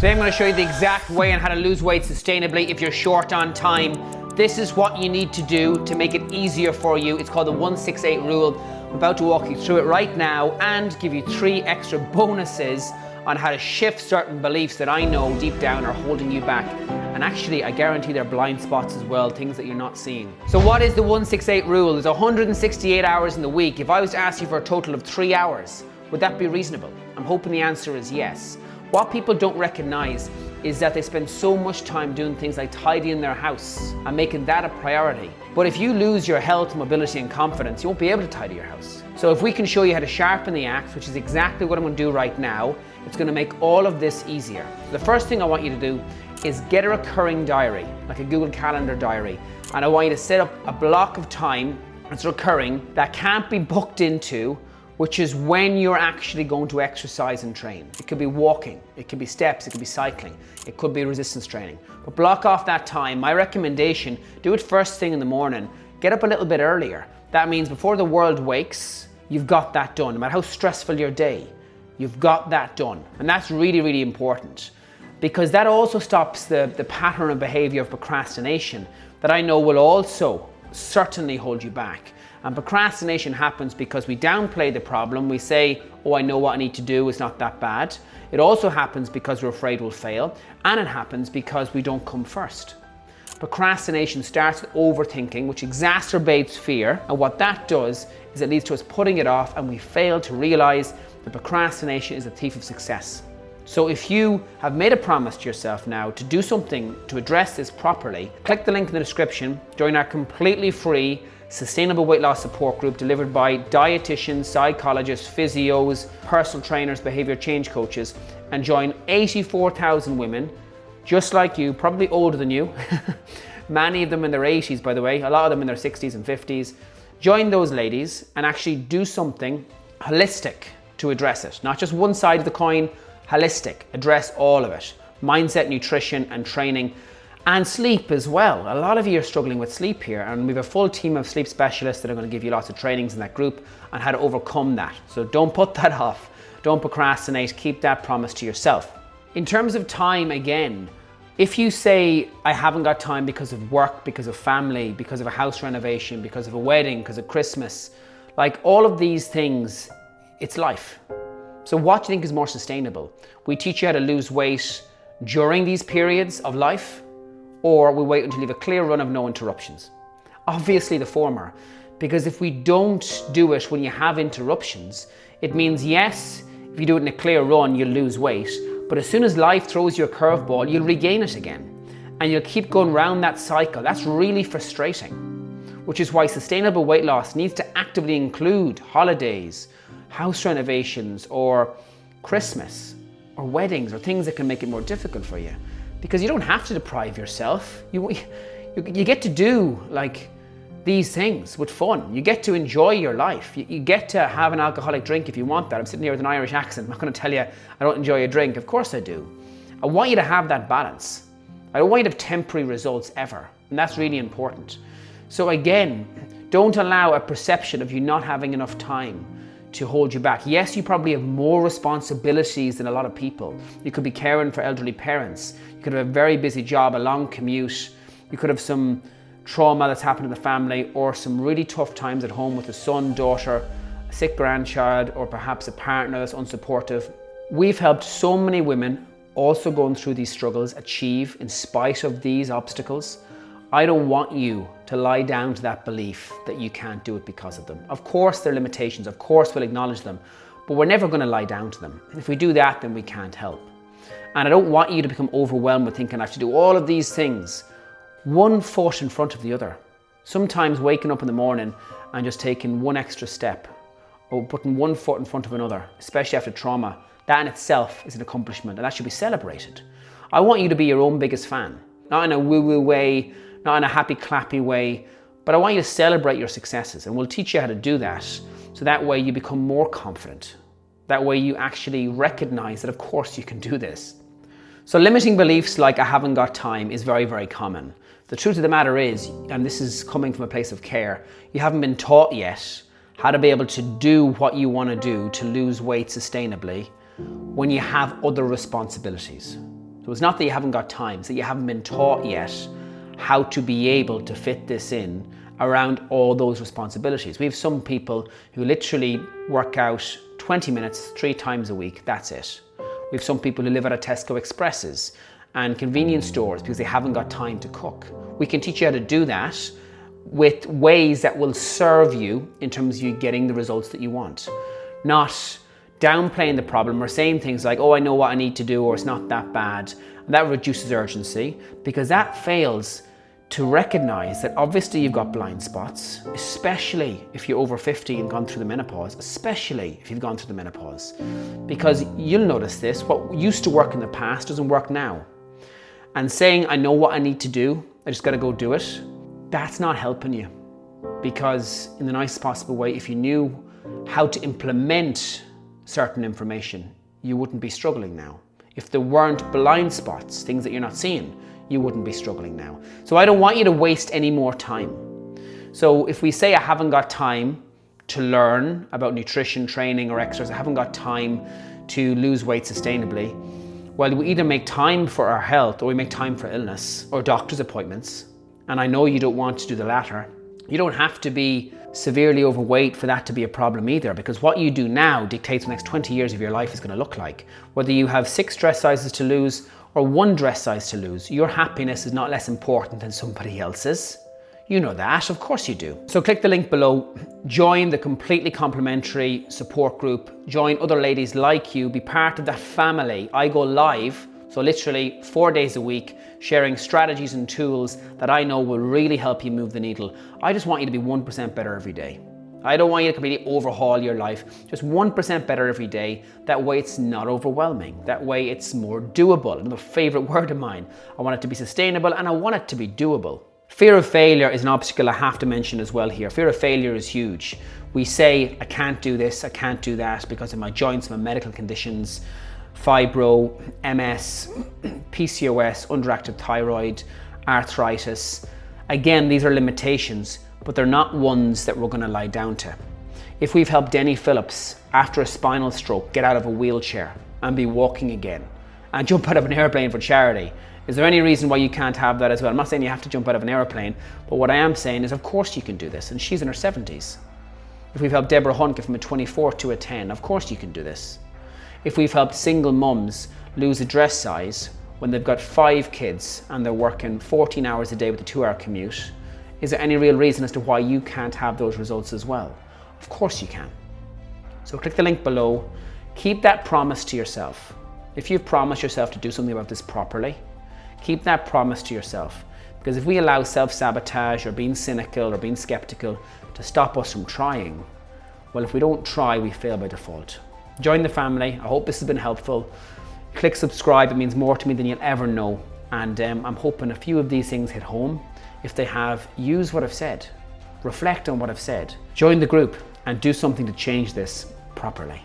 Today I'm going to show you the exact way on how to lose weight sustainably if you're short on time. This is what you need to do to make it easier for you. It's called the 168 rule. I'm about to walk you through it right now and give you 3 extra bonuses on how to shift certain beliefs that I know deep down are holding you back. And actually, I guarantee they're blind spots as well, things that you're not seeing. So what is the 168 rule? There's 168 hours in the week. If I was to ask you for a total of 3 hours, would that be reasonable? I'm hoping the answer is yes. What people don't recognize is that they spend so much time doing things like tidying their house and making that a priority. But if you lose your health, mobility, and confidence, you won't be able to tidy your house. So if we can show you how to sharpen the axe, which is exactly what I'm going to do right now, it's going to make all of this easier. The first thing I want you to do is get a recurring diary, like a Google Calendar diary. And I want you to set up a block of time that's recurring that can't be booked into, which is when you're actually going to exercise and train. It could be walking, it could be steps, it could be cycling, it could be resistance training. But block off that time. My recommendation, do it first thing in the morning. Get up a little bit earlier. That means before the world wakes, you've got that done. No matter how stressful your day, you've got that done. And that's really, really important, because that also stops the pattern of behavior of procrastination that I know will also certainly hold you back. And procrastination happens because we downplay the problem. We say, oh, I know what I need to do, it's not that bad. It also happens because we're afraid we'll fail. And it happens because we don't come first. Procrastination starts with overthinking, which exacerbates fear. And what that does is it leads to us putting it off, and we fail to realize that procrastination is a thief of success. So if you have made a promise to yourself now to do something to address this properly, click the link in the description, join our completely free sustainable weight loss support group delivered by dietitians, psychologists, physios, personal trainers, behavior change coaches, and join 84,000 women just like you, probably older than you. Many of them in their 80s, by the way, a lot of them in their 60s and 50s. Join those ladies and actually do something holistic to address it. Not just one side of the coin, holistic, address all of it. Mindset, nutrition, and training. And sleep as well. A lot of you are struggling with sleep here, and we have a full team of sleep specialists that are going to give you lots of trainings in that group on how to overcome that. So don't put that off. Don't procrastinate. Keep that promise to yourself. In terms of time, again, if you say, I haven't got time because of work, because of family, because of a house renovation, because of a wedding, because of Christmas, like all of these things, it's life. So what do you think is more sustainable? We teach you how to lose weight during these periods of life, or we wait until you have a clear run of no interruptions? Obviously the former, because if we don't do it when you have interruptions, it means yes, if you do it in a clear run, you'll lose weight, but as soon as life throws you a curveball, you'll regain it again. And you'll keep going around that cycle. That's really frustrating, which is why sustainable weight loss needs to actively include holidays, house renovations, or Christmas, or weddings, or things that can make it more difficult for you. Because you don't have to deprive yourself. You get to do like these things with fun. You get to enjoy your life. You get to have an alcoholic drink if you want that. I'm sitting here with an Irish accent. I'm not going to tell you I don't enjoy a drink. Of course I do. I want you to have that balance. I don't want you to have temporary results ever. And that's really important. So again, don't allow a perception of you not having enough time to hold you back. Yes, you probably have more responsibilities than a lot of people. You could be caring for elderly parents. You could have a very busy job, a long commute. You could have some trauma that's happened in the family, or some really tough times at home with a son, daughter, a sick grandchild, or perhaps a partner that's unsupportive. We've helped so many women also going through these struggles achieve in spite of these obstacles. I don't want you to lie down to that belief that you can't do it because of them. Of course there are limitations, of course we'll acknowledge them, but we're never going to lie down to them. If we do that, then we can't help. And I don't want you to become overwhelmed with thinking I have to do all of these things, one foot in front of the other. Sometimes waking up in the morning and just taking one extra step, or putting one foot in front of another, especially after trauma, that in itself is an accomplishment, and that should be celebrated. I want you to be your own biggest fan, not in a woo-woo way, not in a happy clappy way, but I want you to celebrate your successes, and we'll teach you how to do that, so that way you become more confident. That way you actually recognize that of course you can do this. So limiting beliefs like I haven't got time is very, very common. The truth of the matter is, and this is coming from a place of care, you haven't been taught yet how to be able to do what you want to do to lose weight sustainably when you have other responsibilities. So it's not that you haven't got time, it's that you haven't been taught yet how to be able to fit this in around all those responsibilities. We have some people who literally work out 20 minutes 3 times a week, that's it. We have some people who live out of Tesco Expresses and convenience stores because they haven't got time to cook. We can teach you how to do that with ways that will serve you in terms of you getting the results that you want. Not downplaying the problem or saying things like, oh, I know what I need to do, or it's not that bad. And that reduces urgency, because that fails to recognize that obviously you've got blind spots, especially if you're over 50 and gone through the menopause, especially if you've gone through the menopause, because you'll notice this, what used to work in the past doesn't work now. And saying, I know what I need to do, I just gotta go do it, that's not helping you. Because in the nicest possible way, if you knew how to implement certain information, you wouldn't be struggling now. If there weren't blind spots, things that you're not seeing, you wouldn't be struggling now. So I don't want you to waste any more time. So if we say I haven't got time to learn about nutrition, training or exercise, I haven't got time to lose weight sustainably, well, we either make time for our health or we make time for illness or doctor's appointments. And I know you don't want to do the latter. You don't have to be severely overweight for that to be a problem either, because what you do now dictates the next 20 years of your life is going to look like. Whether you have 6 dress sizes to lose or 1 dress size to lose, your happiness is not less important than somebody else's. You know that, of course you do. So click the link below, join the completely complimentary support group, join other ladies like you, be part of that family. I go live, so literally 4 days a week, sharing strategies and tools that I know will really help you move the needle. I just want you to be 1% better every day. I don't want you to completely overhaul your life, just 1% better every day. That way it's not overwhelming. That way it's more doable. Another favorite word of mine. I want it to be sustainable and I want it to be doable. Fear of failure is an obstacle I have to mention as well here. Fear of failure is huge. We say, I can't do this, I can't do that because of my joints, my medical conditions, fibro, MS, PCOS, underactive thyroid, arthritis. Again, these are limitations, but they're not ones that we're going to lie down to. If we've helped Denny Phillips after a spinal stroke get out of a wheelchair and be walking again and jump out of an airplane for charity, is there any reason why you can't have that as well? I'm not saying you have to jump out of an airplane, but what I am saying is of course you can do this, and she's in her 70s. If we've helped Deborah Hunt get from a 24 to a 10, of course you can do this. If we've helped single mums lose a dress size when they've got 5 kids and they're working 14 hours a day with a 2-hour commute, is there any real reason as to why you can't have those results as well? Of course you can. So click the link below, keep that promise to yourself. If you've promised yourself to do something about this properly, keep that promise to yourself. Because if we allow self-sabotage or being cynical or being skeptical to stop us from trying, well, if we don't try, we fail by default. Join the family. I hope this has been helpful. Click subscribe. It means more to me than you'll ever know. And I'm hoping a few of these things hit home. If they have, use what I've said. Reflect on what I've said. Join the group and do something to change this properly.